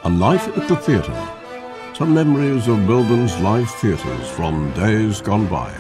A Night at the Theatre. Some memories of Melbourne's live theatres from days gone by.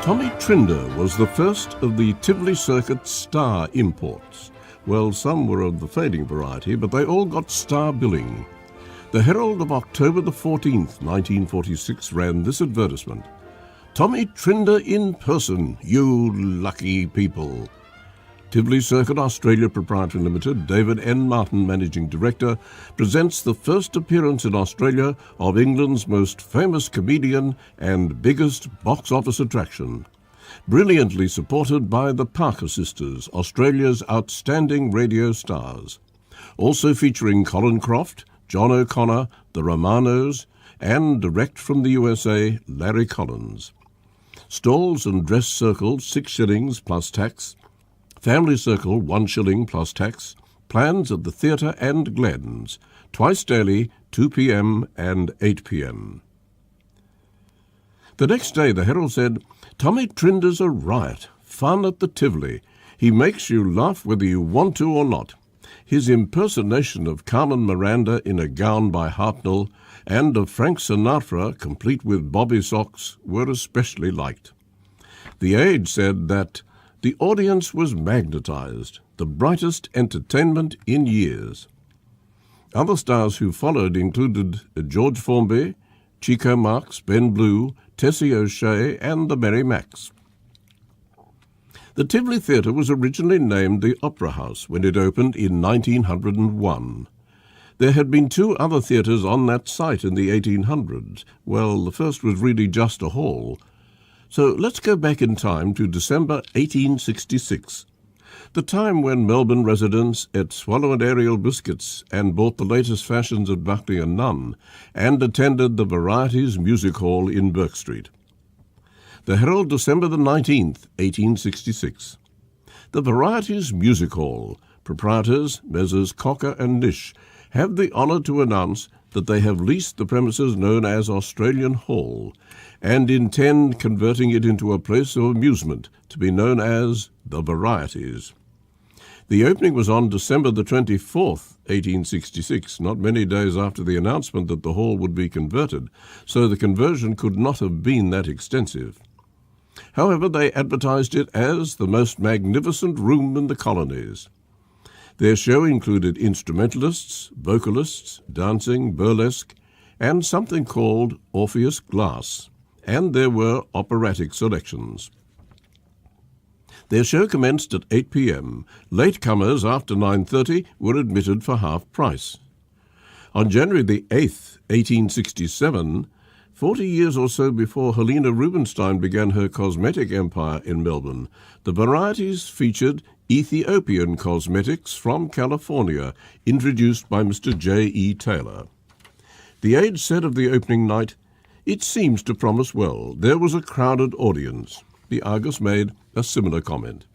Tommy Trinder was the first of the Tivoli Circuit star imports. Well, some were of the fading variety, but they all got star billing. The Herald of October the 14th, 1946 ran this advertisement. Tommy Trinder in person, you lucky people. Tivoli Circuit Australia Proprietary Limited, David N. Martin, Managing Director, presents the first appearance in Australia of England's most famous comedian and biggest box office attraction. Brilliantly supported by the Parker Sisters, Australia's outstanding radio stars. Also featuring Colin Croft, John O'Connor, the Romanos, and direct from the USA, Larry Collins. Stalls and dress circles, 6 shillings plus tax. Family circle, 1 shilling plus tax. Plans at the Theatre and Glens, twice daily, 2 p.m. and 8 p.m. The next day, the Herald said, Tommy Trinder's a riot, fun at the Tivoli. He makes you laugh whether you want to or not. His impersonation of Carmen Miranda in a gown by Hartnell and of Frank Sinatra, complete with bobby socks, were especially liked. The Age said that the audience was magnetized, the brightest entertainment in years. Other stars who followed included George Formby, Chico Marx, Ben Blue, Tessie O'Shea, and the Merry Macks. The Tivoli Theatre was originally named the Opera House when it opened in 1901. There had been 2 other theatres on that site in the 1800s. Well, the first was really just a hall. So let's go back in time to December 1866, the time when Melbourne residents ate swallow and Ariel biscuits and bought the latest fashions at Buckley and Nunn and attended the Varieties Music Hall in Burke Street. The Herald, December the 19th, 1866. The Varieties Music Hall, proprietors Messrs. Cocker and Nish, have the honour to announce that they have leased the premises known as Australian Hall and intend converting it into a place of amusement to be known as the Varieties. The opening was on December the 24th, 1866, not many days after the announcement that the hall would be converted, so the conversion could not have been that extensive. However, they advertised it as the most magnificent room in the colonies. Their show included instrumentalists, vocalists, dancing, burlesque, and something called Orpheus Glass, and there were operatic selections. Their show commenced at 8 p.m. Latecomers after 9:30 were admitted for half price. On January the 8th, 1867, 40 years or so before Helena Rubinstein began her cosmetic empire in Melbourne, the Varieties featured Ethiopian cosmetics from California, introduced by Mr. J.E. Taylor. The Age said of the opening night, "It seems to promise well. There was a crowded audience." The Argus made a similar comment.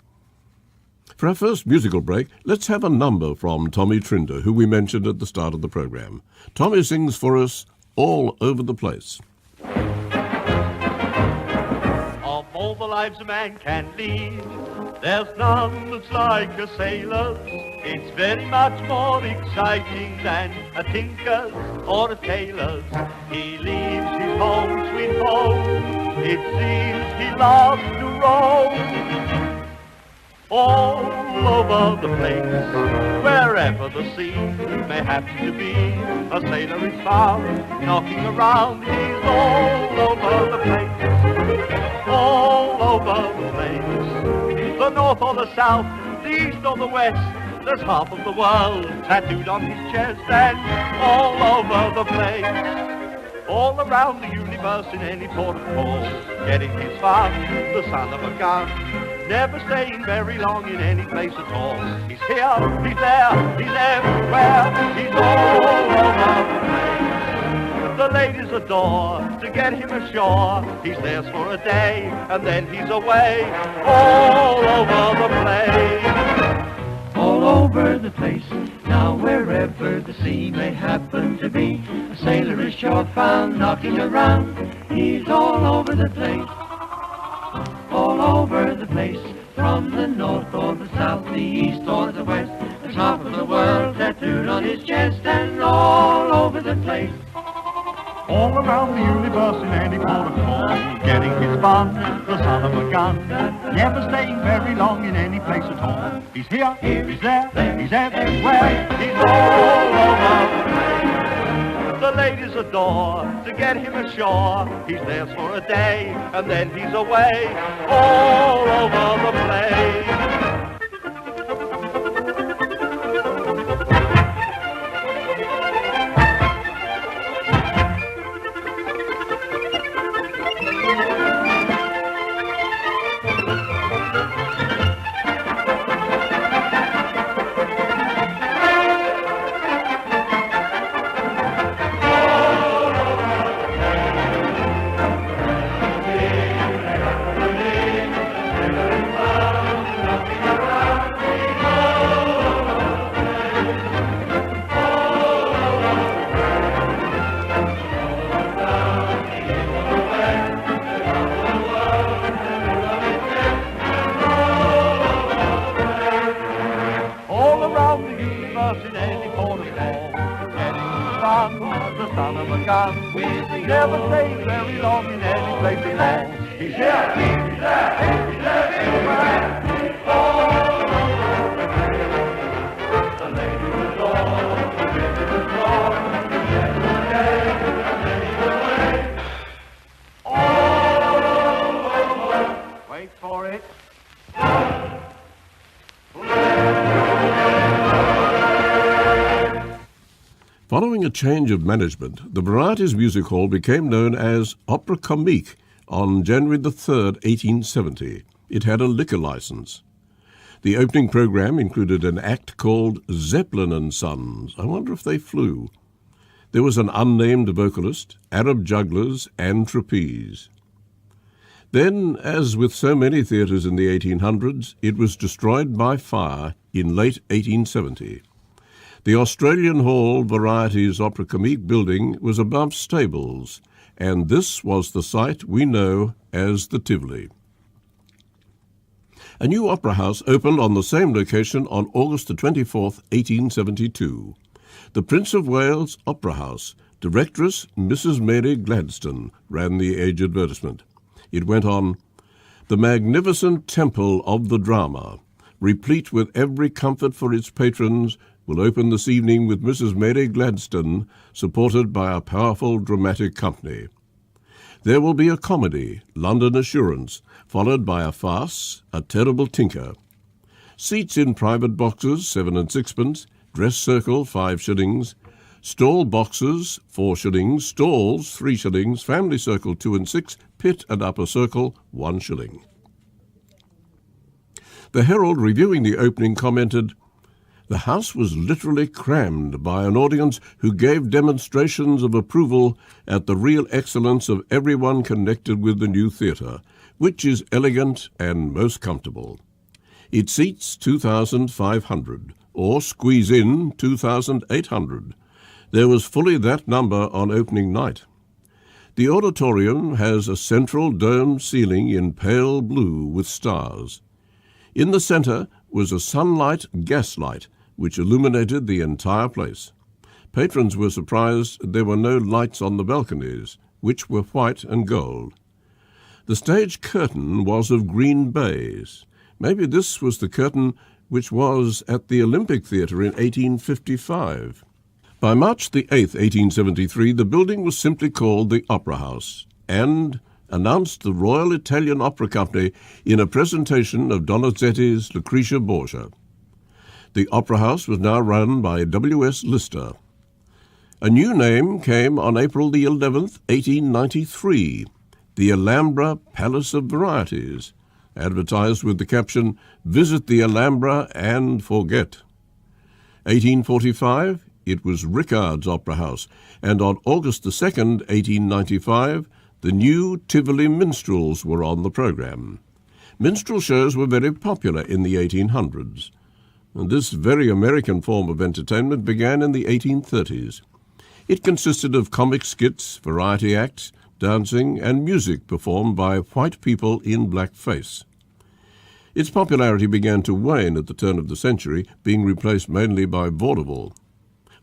For our first musical break, let's have a number from Tommy Trinder, who we mentioned at the start of the program. Tommy sings for us All Over the Place. Of all the lives a man can lead, there's none that's like a sailor's. It's very much more exciting than a tinker's or a tailor's. He leaves his home, sweet home. It seems he loves to roam all over the place, wherever the sea may happen to be. A sailor is found knocking around. He's all over the place, all over the place. The north or the south, the east or the west, there's half of the world tattooed on his chest, and all over the place. All around the universe in any port of call, getting his fun, the son of a gun, never staying very long in any place at all. He's here, he's there, he's everywhere, he's all over the place. The ladies adore to get him ashore. He's theirs for a day and then he's away all over the place. All over the place, now wherever the sea may happen to be, a sailor is sure found knocking around. He's all over the place, all over the place, from the north or the south, the east or the west. There's half of the world tattooed on his chest and all over the place. All around the universe in any port of call, getting his fun, the son of a gun, never staying very long in any place at all. He's here, he's there, he's everywhere, he's all over the place. The ladies adore to get him ashore. He's theirs for a day and then he's away all over the place. In any port of call, getting fun, the son of a gun, never stays very long in any place at all. He's here, he's there, he's everywhere, he's all over the place. The ladies adore, the ladies adore, every day, and then he's away. All over, wait for it. Following a change of management, the Varieties Music Hall became known as Opera Comique on January the 3rd, 1870. It had a liquor license. The opening program included an act called Zeppelin and Sons. I wonder if they flew. There was an unnamed vocalist, Arab jugglers, and trapeze. Then, as with so many theatres in the 1800s, it was destroyed by fire in late 1870. The Australian Hall Varieties Opera Comique building was above stables, and this was the site we know as the Tivoli. A new opera house opened on the same location on August the 24th, 1872. The Prince of Wales Opera House, directress Mrs. Mary Gladstone, ran the age advertisement. It went on, "The magnificent temple of the drama, replete with every comfort for its patrons, will open this evening with Mrs. Mary Gladstone, supported by a powerful dramatic company. There will be a comedy, London Assurance, followed by a farce, A Terrible Tinker. Seats in private boxes, 7 and 6pence, dress circle, 5 shillings, stall boxes, 4 shillings, stalls, 3 shillings, family circle, 2 and 6, pit and upper circle, 1 shilling. The Herald, reviewing the opening, commented, "The house was literally crammed by an audience who gave demonstrations of approval at the real excellence of everyone connected with the new theatre, which is elegant and most comfortable. It seats 2,500, or squeeze in 2,800. There was fully that number on opening night. The auditorium has a central domed ceiling in pale blue with stars. In the centre was a sunlight gaslight, which illuminated the entire place. Patrons were surprised there were no lights on the balconies, which were white and gold. The stage curtain was of green baize. Maybe this was the curtain which was at the Olympic Theatre in 1855. By March the 8th, 1873, the building was simply called the Opera House and announced the Royal Italian Opera Company in a presentation of Donizetti's Lucretia Borgia. The Opera House was now run by W.S. Lister. A new name came on April the 11th, 1893, the Alhambra Palace of Varieties, advertised with the caption, "Visit the Alhambra and forget." 1845, it was Richard's Opera House, and on August the 2nd, 1895, the new Tivoli minstrels were on the programme. Minstrel shows were very popular in the 1800s, and this very American form of entertainment began in the 1830s. It consisted of comic skits, variety acts, dancing, and music performed by white people in blackface. Its popularity began to wane at the turn of the century, being replaced mainly by vaudeville.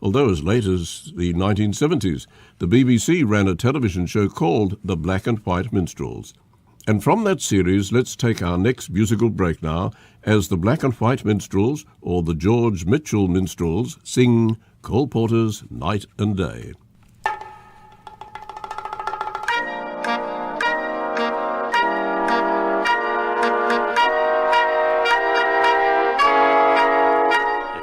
Although as late as the 1970s, the BBC ran a television show called The Black and White Minstrels. And from that series, let's take our next musical break now, as the Black and White Minstrels, or the George Mitchell Minstrels, sing Cole Porter's Night and Day.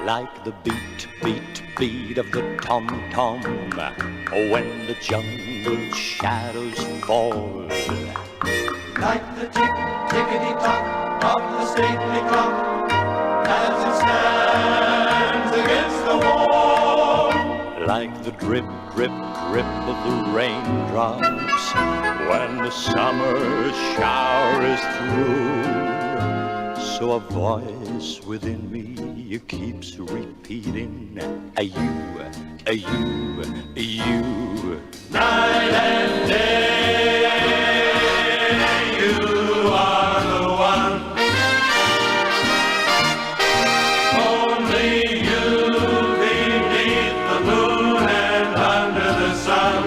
Like the beat, beat, beat of the tom-tom when the jungle shadows fall. Like the tick, tickety-tock of the stately clock as it stands against the wall. Like the drip, drip, drip of the raindrops when the summer shower is through. So a voice within me keeps repeating, you, you. Night and day, you are the one. Only you beneath the moon and under the sun.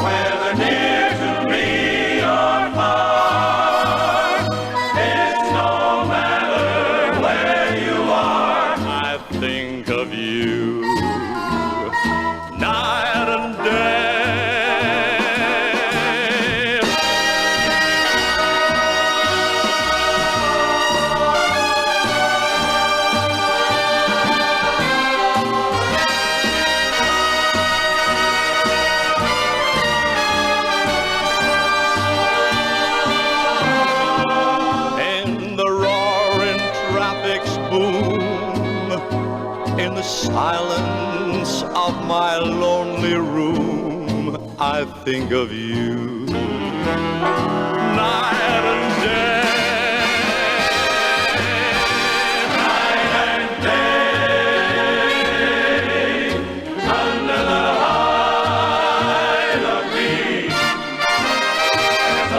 Whether near to me or far, it's no matter where you are. I think of you night and day. In the roaring traffic's boom, in the silence of my lonely room, I think of you night and day. Night and day, under the hide of me.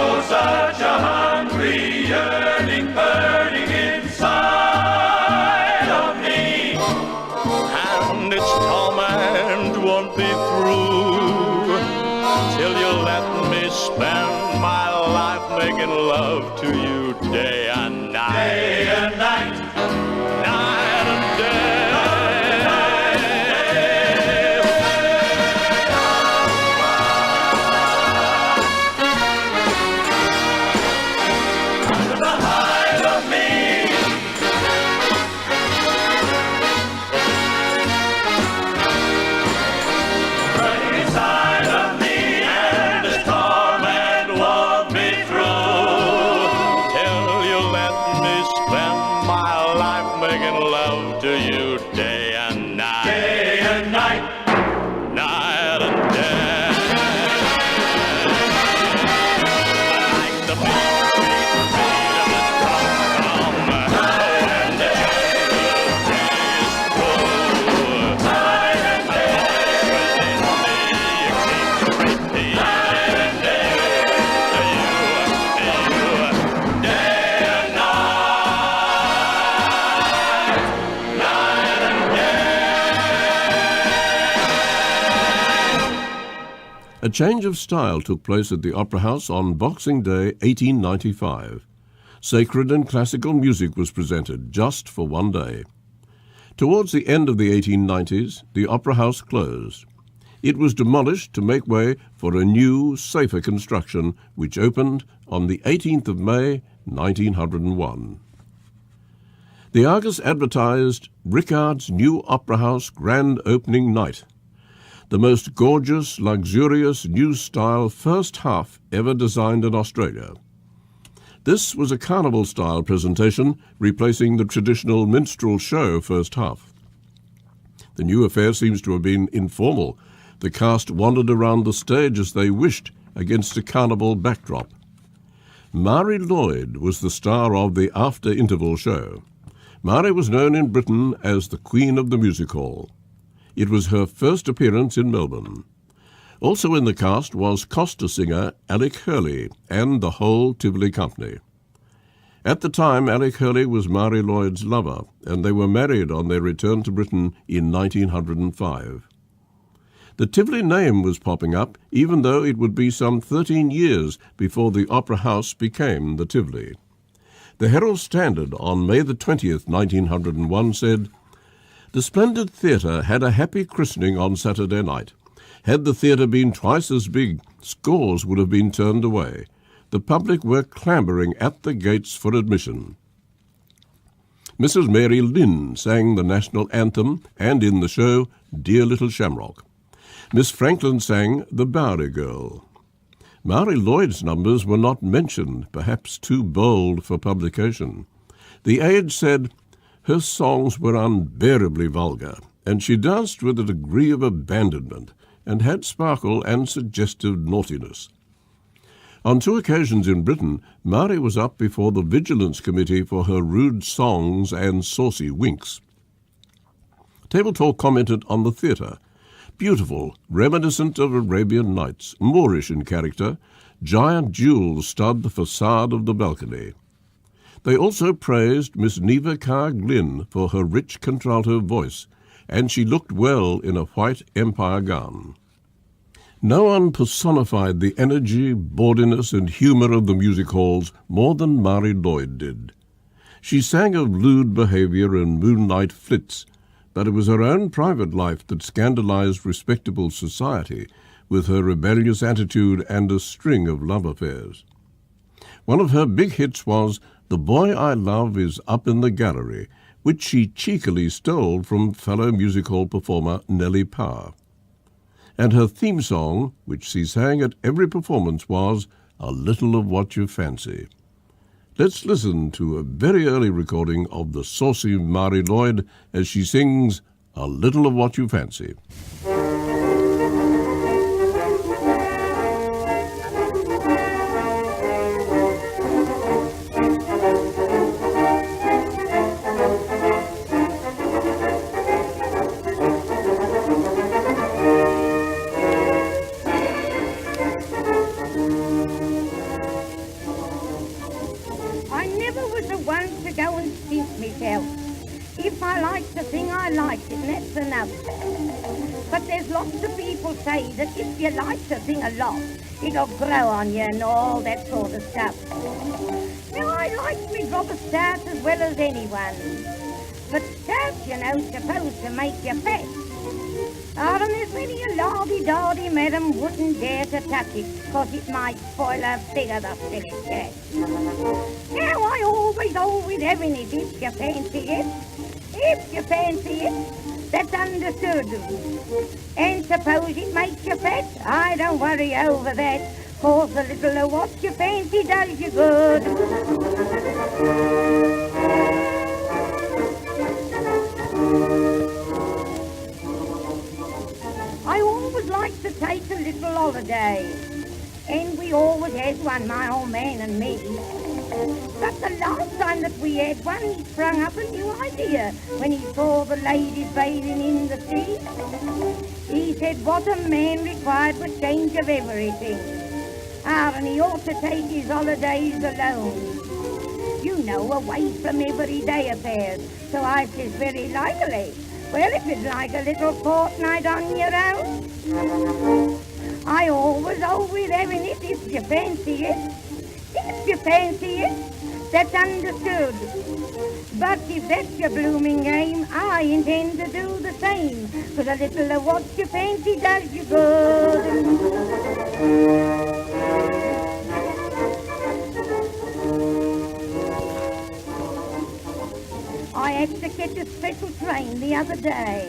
Oh, such a hungry yearning burning inside of me. And its torment won't be through till you let me spend my life making love to you day and night. Day and night, Night and day. under the hide of me. Burning inside of me, and this torment won't be through. Till you let me spend my life making love to you day and night. Day and night, Night and day. Like the beat, beat, beat of the tom-tom when the jungle day is through. night and day, Within me you keep repeating, night and day, you, day and night, night and day. A change of style took place at the Opera House on Boxing Day 1895. Sacred and classical music was presented just for one day. Towards the end of the 1890s, the Opera House closed. It was demolished to make way for a new, safer construction which opened on the 18th of May, 1901. The Argus advertised Richard's new Opera House grand opening night, the most gorgeous, luxurious, new-style first half ever designed in Australia. This was a carnival-style presentation, replacing the traditional minstrel show first half. The new affair seems to have been informal. The cast wandered around the stage as they wished, against a carnival backdrop. Maurie Lloyd was the star of the after-interval show. Maurie was known in Britain as the Queen of the Music Hall. It was her first appearance in Melbourne. Also in the cast was Costa singer Alec Hurley and the whole Tivoli company. At the time, Alec Hurley was Maurie Lloyd's lover, and they were married on their return to Britain in 1905. The Tivoli name was popping up, even though it would be some 13 years before the Opera House became the Tivoli. The Herald Standard on May the 20th, 1901 said, "The splendid theatre had a happy christening on Saturday night. Had the theatre been twice as big, scores would have been turned away. The public were clambering at the gates for admission." Mrs. Mary Lynn sang the national anthem and in the show, "Dear Little Shamrock." Miss Franklin sang "The Bowery Girl." Maurie Lloyd's numbers were not mentioned, perhaps too bold for publication. The Age said, "Her songs were unbearably vulgar, and she danced with a degree of abandonment, and had sparkle and suggestive naughtiness." On 2 occasions in Britain, Maurie was up before the Vigilance Committee for her rude songs and saucy winks. Table Talk commented on the theatre. Beautiful, reminiscent of Arabian Nights, Moorish in character, giant jewels stud the facade of the balcony. They also praised Miss Neva Carr Glynn for her rich contralto voice, and she looked well in a white empire gown. No one personified the energy, bawdiness, and humour of the music halls more than Maurie Lloyd did. She sang of lewd behaviour and moonlight flits, but it was her own private life that scandalized respectable society with her rebellious attitude and a string of love affairs. One of her big hits was "The Boy I Love Is Up in the Gallery," which she cheekily stole from fellow music hall performer Nellie Power. And her theme song, which she sang at every performance, was "A Little of What You Fancy." Let's listen to a very early recording of the saucy Maurie Lloyd as she sings "A Little of What You Fancy." If I like the thing, I like it, and that's enough. But there's lots of people say that if you like the thing a lot, it'll grow on you and all that sort of stuff. Now, I like me drop of stout as well as anyone. But stout, you know, supposed to make you fat. Oh, and there's many a lardy-dardy madam wouldn't dare to touch it, 'cause it might spoil her figure, the silly cat. Now, I always having it if you fancy it. If you fancy it, that's understood. And suppose it makes you fat, I don't worry over that, 'cause a little of what you fancy does you good. I always like to take a little holiday, and we always had one, my old man and me. But the last time that we had one, he sprung up a new idea when he saw the ladies bathing in the sea. He said what a man required was change of everything. And he ought to take his holidays alone. You know, away from everyday affairs. So I says very likely, well, if it's like a little fortnight on your own. I always having it if you fancy it. If you fancy it, that's understood. But if that's your blooming game, I intend to do the same, 'cause a little of what you fancy does you good. I had to catch a special train the other day.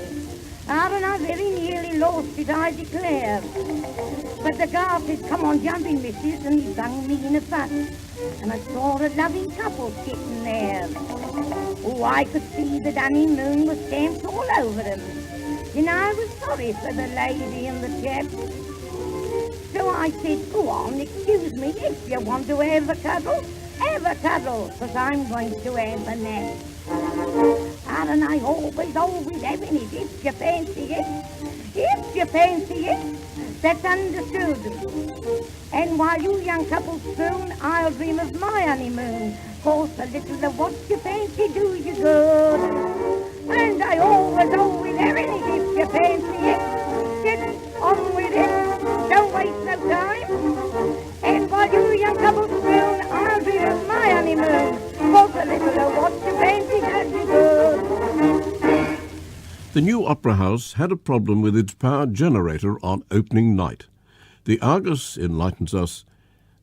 And I very nearly lost it, I declare. But the guard said, "Come on, jump in, missus," and he bunged me in a fuss. and I saw a loving couple sitting there. Oh, I could see the honeymoon was stamped all over them. You know, I was sorry for the lady and the chap. So I said, go on, excuse me, if you want to have a cuddle, 'cause I'm going to have a nap. And I always having it, if you fancy it. If you fancy it, that's understood. And while you young couples spoon, I'll dream of my honeymoon. 'Cause a little of what you fancy do you good. And I always having it, if you fancy it. Get on with it, don't waste no time. And while you young couples spoon, I'll dream of my honeymoon. 'Cause a little of what you fancy does you good. The new Opera House had a problem with its power generator on opening night. The Argus enlightens us.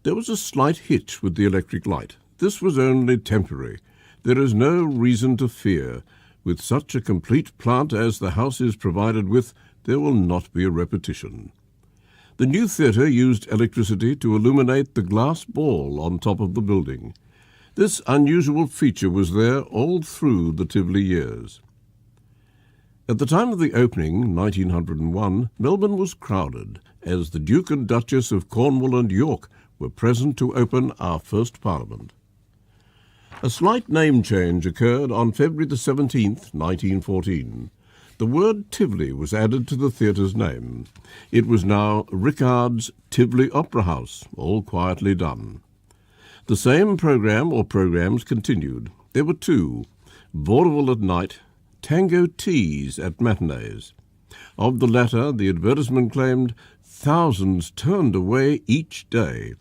There was a slight hitch with the electric light. This was only temporary. There is no reason to fear. With such a complete plant as the house is provided with, there will not be a repetition. The new theatre used electricity to illuminate the glass ball on top of the building. This unusual feature was there all through the Tivoli years. At the time of the opening, 1901, Melbourne was crowded, as the Duke and Duchess of Cornwall and York were present to open our first Parliament. A slight name change occurred on February the 17th, 1914. The word Tivoli was added to the theatre's name. It was now Richard's Tivoli Opera House, all quietly done. The same programme or programmes continued. There were two: vaudeville at night, tango teas at matinees. Of the latter, the advertisement claimed thousands turned away each day.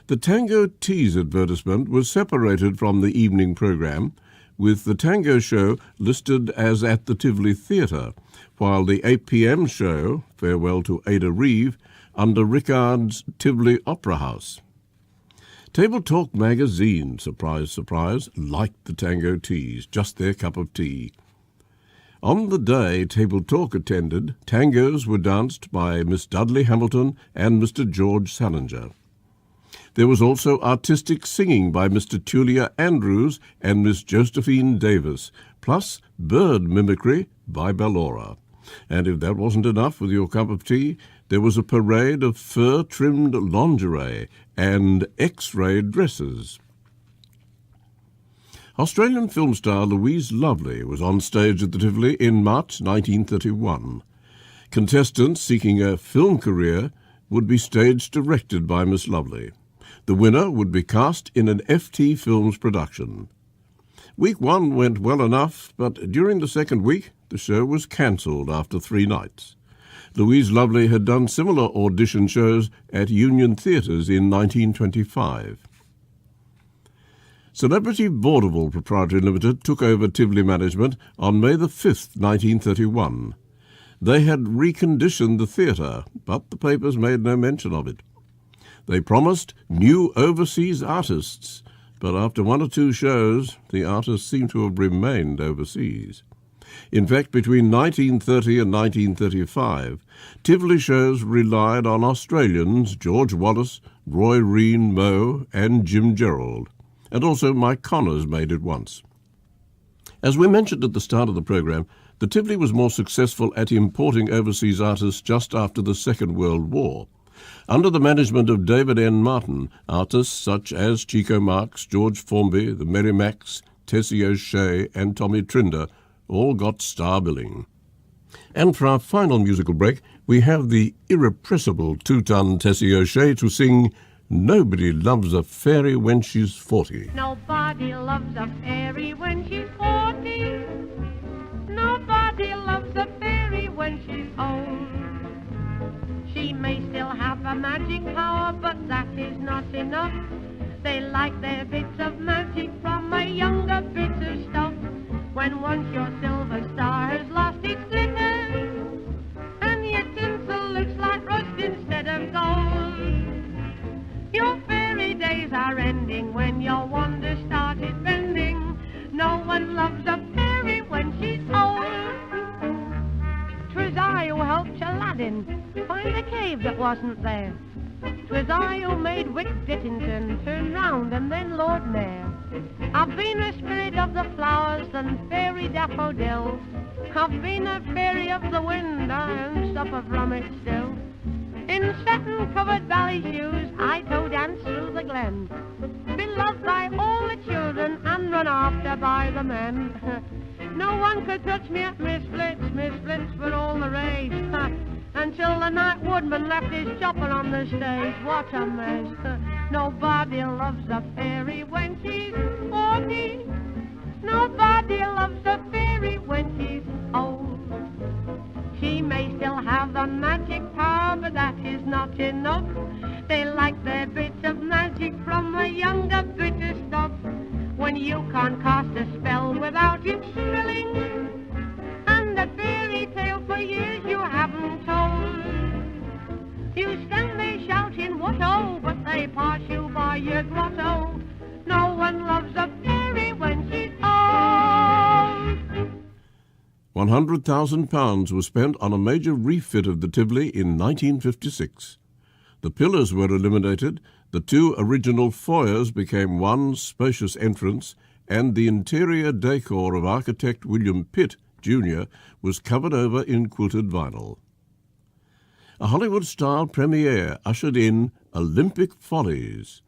The tango teas advertisement was separated from the evening programme, with the tango show listed as at the Tivoli Theatre, while the 8 p.m. show, Farewell to Ada Reeve, under Richard's Tivoli Opera House. Table Talk magazine, surprise, surprise, liked the tango teas, just their cup of tea. On the day Table Talk attended, tangos were danced by Miss Dudley Hamilton and Mr. George Salinger. There was also artistic singing by Mr. Tulia Andrews and Miss Josephine Davis, plus bird mimicry by Bellora. And if that wasn't enough with your cup of tea, there was a parade of fur-trimmed lingerie and X-ray dresses. Australian film star Louise Lovely was on stage at the Tivoli in March 1931. Contestants seeking a film career would be stage directed by Miss Lovely. The winner would be cast in an FT Films production. Week 1 went well enough, but during the second week, the show was cancelled after 3 nights. Louise Lovely had done similar audition shows at Union Theatres in 1925. Celebrity Vaudeville Proprietary Limited took over Tivoli management on May the 5th, 1931. They had reconditioned the theatre, but the papers made no mention of it. They promised new overseas artists, but after 1 or 2 shows, the artists seem to have remained overseas. In fact, between 1930 and 1935, Tivoli shows relied on Australians George Wallace, Roy Reen Moe, and Jim Gerald, and also Mike Connors made it once. As we mentioned at the start of the programme, the Tivoli was more successful at importing overseas artists just after the Second World War. Under the management of David N. Martin, artists such as Chico Marx, George Formby, the Merry Macks, Tessie O'Shea, and Tommy Trinder all got star billing. And for our final musical break, we have the irrepressible 2-ton Tessie O'Shea to sing Nobody Loves a Fairy When She's 40. Nobody loves a fairy when she's 40. Nobody loves a fairy when she's old. She may still have a magic power, but that is not enough. They like their bits of magic from a younger bit of stuff. When once your silver star has lost its glitter, and your tinsel looks like rust instead of gold, your fairy days are ending when your wonder started bending. No one loves a fairy when she's old. 'Twas I who helped Aladdin find a cave that wasn't there. 'Twas I who made Wick Dittington turn round and then Lord Mayor. I've been a spirit of the flowers and fairy daffodils. I've been a fairy of the wind and suffer from it still. In satin-covered ballet shoes I toe dance through the glen, beloved by all the children and run after by the men. No one could touch me at Miss Blitz were all the rage, until the night woodman left his chopper on the stage. What a mess. Nobody loves a fairy when she's 40. Nobody loves a fairy when she's old. She may still have the magic power, but that is not enough. They like their bits of magic from the younger bitter stuff. When you can't cast a spell without it thrilling, and a fairy tale for years you haven't told, you stand there shouting, what oh, but they pass you by your grotto. No one loves a fairy when she's old. £100,000 was spent on a major refit of the Tivoli in 1956. The pillars were eliminated, the two original foyers became one spacious entrance, and the interior decor of architect William Pitt, Jr. was covered over in quilted vinyl. A Hollywood-style premiere ushered in Olympic Follies.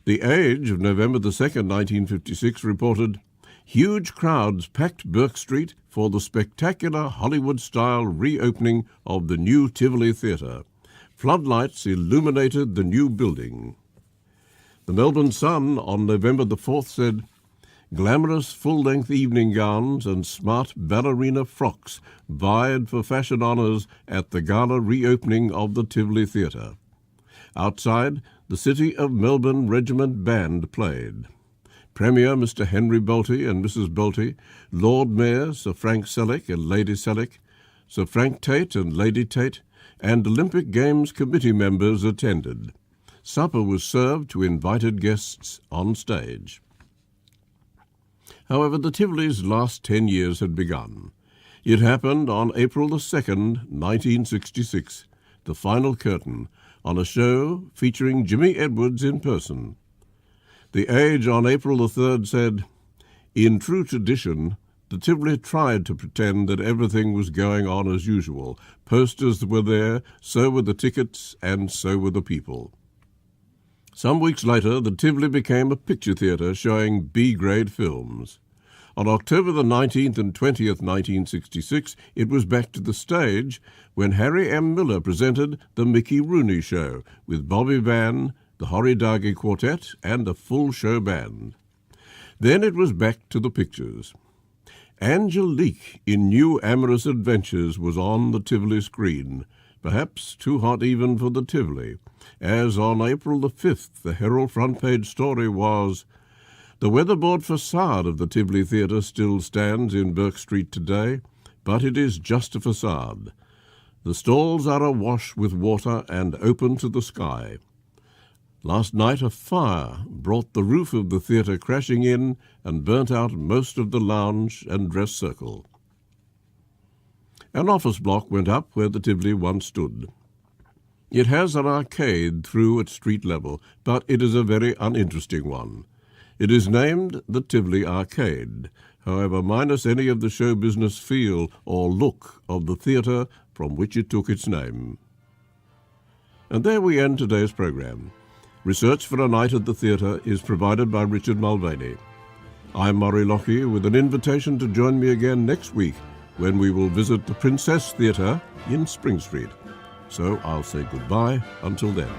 The Age of November 2nd, 1956 reported, huge crowds packed Burke Street for the spectacular Hollywood-style reopening of the new Tivoli Theatre. Floodlights illuminated the new building. The Melbourne Sun on November the 4th said, glamorous full-length evening gowns and smart ballerina frocks vied for fashion honours at the gala reopening of the Tivoli Theatre. Outside, the City of Melbourne Regiment Band played. Premier Mr. Henry Bolte and Mrs. Bolte, Lord Mayor Sir Frank Selleck and Lady Selleck, Sir Frank Tate and Lady Tate, and Olympic Games committee members attended. Supper was served to invited guests on stage. However, the Tivoli's last 10 years had begun. It happened on April the 2nd, 1966, the final curtain, on a show featuring Jimmy Edwards in person. The Age on April the 3rd said, in true tradition, the Tivoli tried to pretend that everything was going on as usual. Posters were there, so were the tickets, and so were the people. Some weeks later, the Tivoli became a picture theatre showing B-grade films. On October the 19th and 20th, 1966, it was back to the stage when Harry M. Miller presented The Mickey Rooney Show with Bobby Van, the Horidagi Quartet, and a full show band. Then it was back to the pictures. Angelique in New Amorous Adventures was on the Tivoli screen, perhaps too hot even for the Tivoli, as on April the 5th the Herald front page story was, the weatherboard facade of the Tivoli Theatre still stands in Burke Street today, but it is just a facade. The stalls are awash with water and open to the sky. Last night a fire brought the roof of the theatre crashing in and burnt out most of the lounge and dress circle. An office block went up where the Tivoli once stood. It has an arcade through at street level, but it is a very uninteresting one. It is named the Tivoli Arcade, however, minus any of the show business feel or look of the theatre from which it took its name. And there we end today's programme. Research for a Night at the Theatre is provided by Richard Mulvaney. I'm Maurie Lockie with an invitation to join me again next week when we will visit the Princess Theatre in Spring Street. So I'll say goodbye until then.